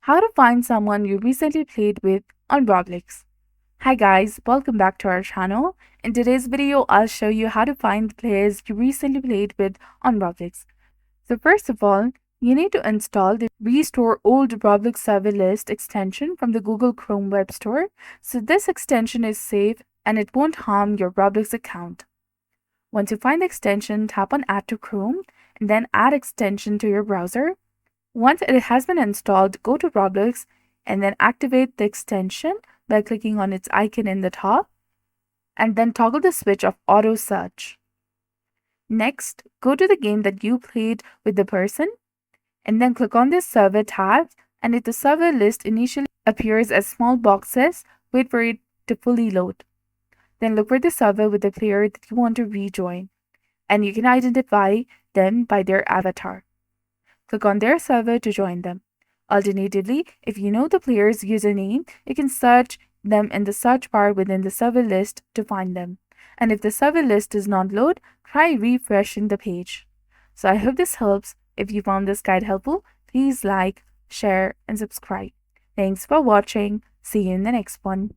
How to find someone you recently played with on Roblox. Hi guys, welcome back to our channel. In today's video, I'll show you how to find players you recently played with on Roblox. So first of all, you need to install the Restore Old Roblox Server List extension from the Google Chrome Web Store. So this extension is safe and it won't harm your Roblox account. Once you find the extension, tap on Add to Chrome and then add extension to your browser. Once it has been installed, go to Roblox and then activate the extension by clicking on its icon in the top and then toggle the switch of auto search. Next, go to the game that you played with the person and then click on this server tab, and if the server list initially appears as small boxes, wait for it to fully load. Then look for the server with the player that you want to rejoin, and you can identify them by their avatar. Click on their server to join them. Alternatively, if you know the player's username, you can search them in the search bar within the server list to find them. And if the server list does not load, try refreshing the page. So I hope this helps. If you found this guide helpful, please like, share, and subscribe. Thanks for watching. See you in the next one.